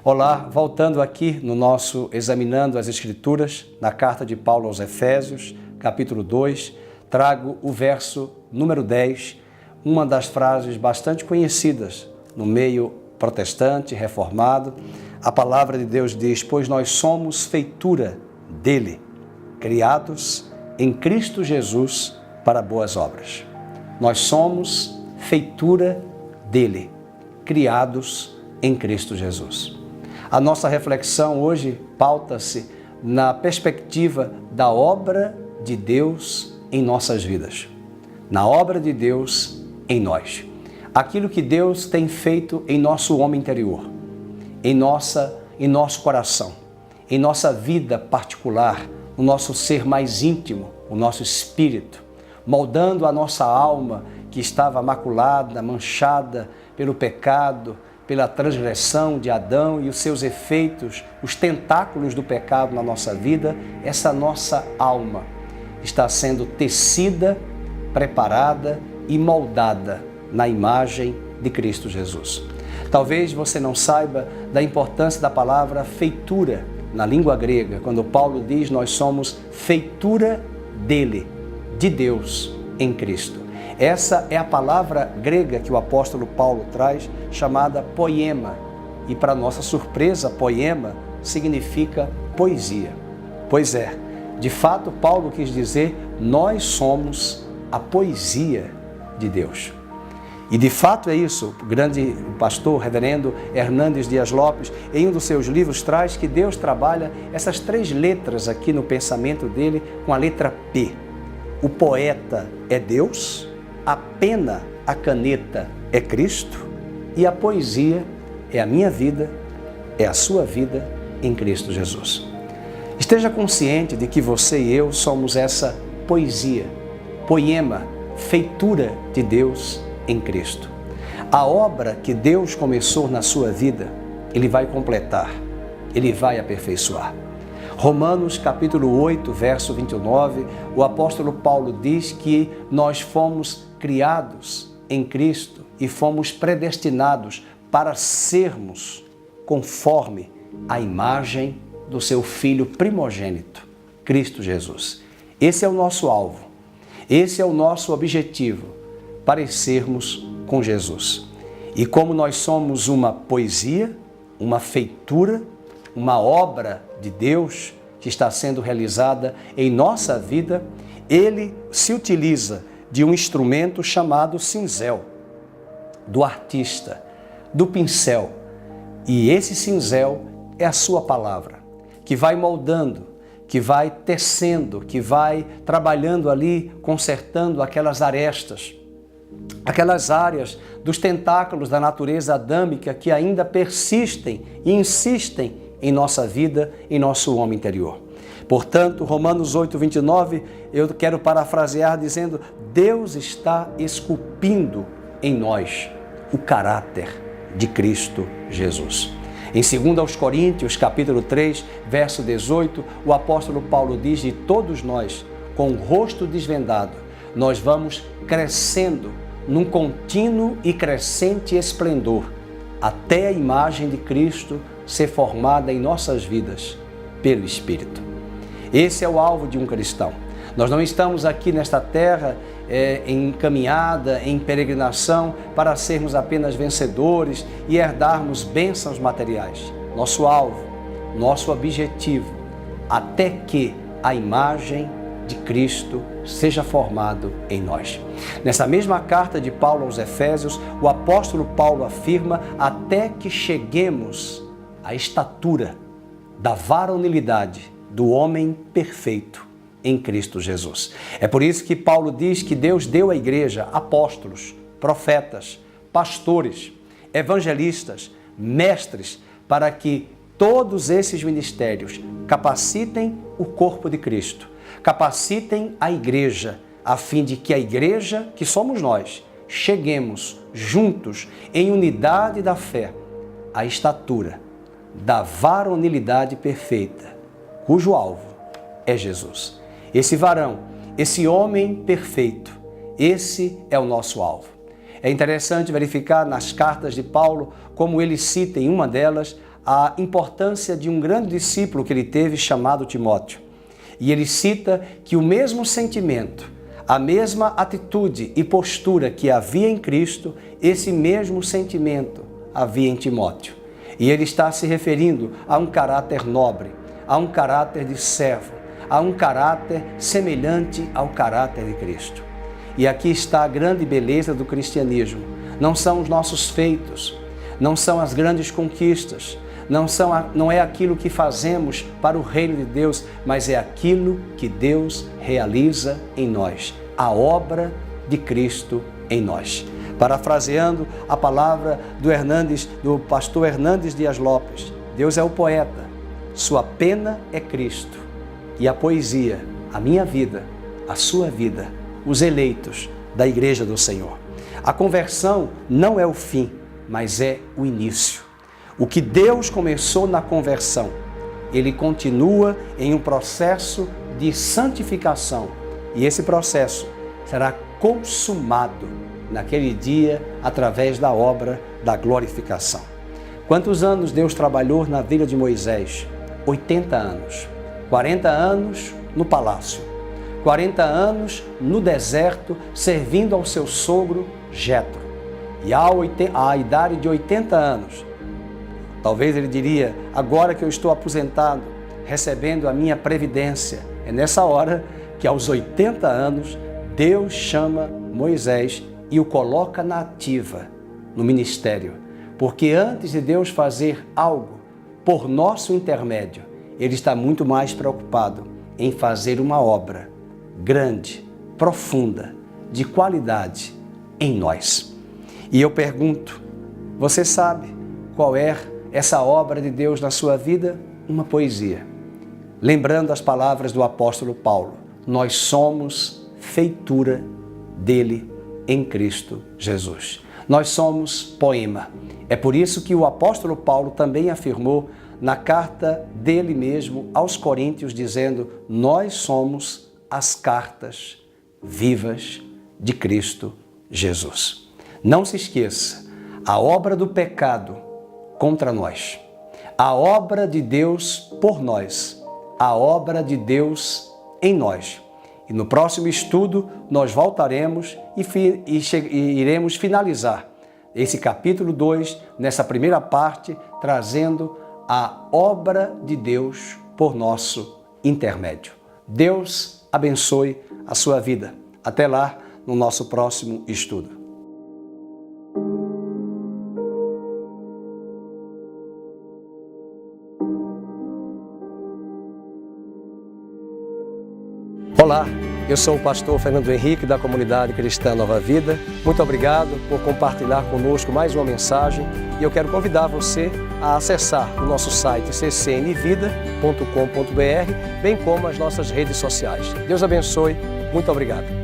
Olá, voltando aqui no nosso Examinando as Escrituras, na carta de Paulo aos Efésios, capítulo 2, trago o verso número 10, uma das frases bastante conhecidas no meio protestante, reformado. A palavra de Deus diz: pois nós somos feitura dele, criados em Cristo Jesus para boas obras. Nós somos feitura dele, criados em Cristo Jesus. A nossa reflexão hoje pauta-se na perspectiva da obra de Deus em nossas vidas, na obra de Deus em nós. Aquilo que Deus tem feito em nosso homem interior, em nosso coração, em nossa vida particular, no nosso ser mais íntimo, o nosso espírito, moldando a nossa alma que estava maculada, manchada pelo pecado, pela transgressão de Adão e os seus efeitos, os tentáculos do pecado na nossa vida. Essa nossa alma está sendo tecida, preparada e moldada na imagem de Cristo Jesus. Talvez você não saiba da importância da palavra feitura na língua grega, quando Paulo diz: nós somos feitura dele, de Deus em Cristo. Essa é a palavra grega que o apóstolo Paulo traz, chamada poema. E para nossa surpresa, poema significa poesia. Pois é, de fato Paulo quis dizer: nós somos a poesia de Deus. E de fato é isso. O grande pastor, reverendo Hernandes Dias Lopes, em um dos seus livros traz que Deus trabalha essas três letras aqui no pensamento dele com a letra P. O poeta é Deus, a pena, a caneta é Cristo e a poesia é a minha vida, é a sua vida em Cristo Jesus. Esteja consciente de que você e eu somos essa poesia, poema, feitura de Deus em Cristo. A obra que Deus começou na sua vida, Ele vai completar, Ele vai aperfeiçoar. Romanos capítulo 8, verso 29, o apóstolo Paulo diz que nós fomos criados em Cristo e fomos predestinados para sermos conforme a imagem do seu Filho primogênito, Cristo Jesus. Esse é o nosso alvo, esse é o nosso objetivo, parecermos com Jesus. E como nós somos uma poesia, uma feitura, uma obra de Deus que está sendo realizada em nossa vida, Ele se utiliza de um instrumento chamado cinzel, do artista, do pincel. E esse cinzel é a sua palavra, que vai moldando, que vai tecendo, que vai trabalhando ali, consertando aquelas arestas, aquelas áreas dos tentáculos da natureza adâmica que ainda persistem e insistem em nossa vida, em nosso homem interior. Portanto, Romanos 8, 29, eu quero parafrasear dizendo: Deus está esculpindo em nós o caráter de Cristo Jesus. Em 2 Coríntios, capítulo 3, verso 18, o apóstolo Paulo diz: de todos nós, com o rosto desvendado, nós vamos crescendo num contínuo e crescente esplendor, até a imagem de Cristo ser formada em nossas vidas pelo Espírito. Esse é o alvo de um cristão. Nós não estamos aqui nesta terra em caminhada, em peregrinação, para sermos apenas vencedores e herdarmos bênçãos materiais. Nosso alvo, nosso objetivo, até que a imagem de Cristo seja formado em nós. Nessa mesma carta de Paulo aos Efésios, o apóstolo Paulo afirma: até que cheguemos à estatura da varonilidade do homem perfeito em Cristo Jesus. É por isso que Paulo diz que Deus deu à igreja apóstolos, profetas, pastores, evangelistas, mestres, para que todos esses ministérios capacitem o corpo de Cristo, capacitem a igreja, a fim de que a igreja, que somos nós, cheguemos juntos em unidade da fé à estatura da varonilidade perfeita, cujo alvo é Jesus. Esse varão, esse homem perfeito, esse é o nosso alvo. É interessante verificar nas cartas de Paulo como ele cita em uma delas a importância de um grande discípulo que ele teve chamado Timóteo. E ele cita que o mesmo sentimento, a mesma atitude e postura que havia em Cristo, esse mesmo sentimento havia em Timóteo. E ele está se referindo a um caráter nobre, a um caráter de servo, a um caráter semelhante ao caráter de Cristo. E aqui está a grande beleza do cristianismo. Não são os nossos feitos, não são as grandes conquistas, não é aquilo que fazemos para o reino de Deus, mas é aquilo que Deus realiza em nós, a obra de Cristo em nós. Parafraseando a palavra do pastor Hernandes Dias Lopes, Deus é o poeta, sua pena é Cristo, e a poesia, a minha vida, a sua vida, os eleitos da Igreja do Senhor. A conversão não é o fim, mas é o início. O que Deus começou na conversão, Ele continua em um processo de santificação. E esse processo será consumado naquele dia através da obra da glorificação. Quantos anos Deus trabalhou na vida de Moisés? 80 anos. 40 anos no palácio. 40 anos no deserto, servindo ao seu sogro Jetro. E à idade de 80 anos, talvez ele diria, agora que eu estou aposentado, recebendo a minha previdência, é nessa hora que aos 80 anos, Deus chama Moisés e o coloca na ativa, no ministério. Porque antes de Deus fazer algo por nosso intermédio, Ele está muito mais preocupado em fazer uma obra grande, profunda, de qualidade em nós. E eu pergunto, você sabe qual é essa obra de Deus na sua vida? Uma poesia. Lembrando as palavras do apóstolo Paulo, nós somos feitura dele em Cristo Jesus. Nós somos poema. É por isso que o apóstolo Paulo também afirmou na carta dele mesmo aos Coríntios, dizendo, nós somos as cartas vivas de Cristo Jesus. Não se esqueça, a obra do pecado contra nós, a obra de Deus por nós, a obra de Deus em nós. E no próximo estudo nós voltaremos e iremos finalizar esse capítulo 2, nessa primeira parte, trazendo a obra de Deus por nosso intermédio. Deus abençoe a sua vida. Até lá no nosso próximo estudo. Olá, eu sou o pastor Fernando Henrique da Comunidade Cristã Nova Vida. Muito obrigado por compartilhar conosco mais uma mensagem e eu quero convidar você a acessar o nosso site ccnvida.com.br, bem como as nossas redes sociais. Deus abençoe, muito obrigado.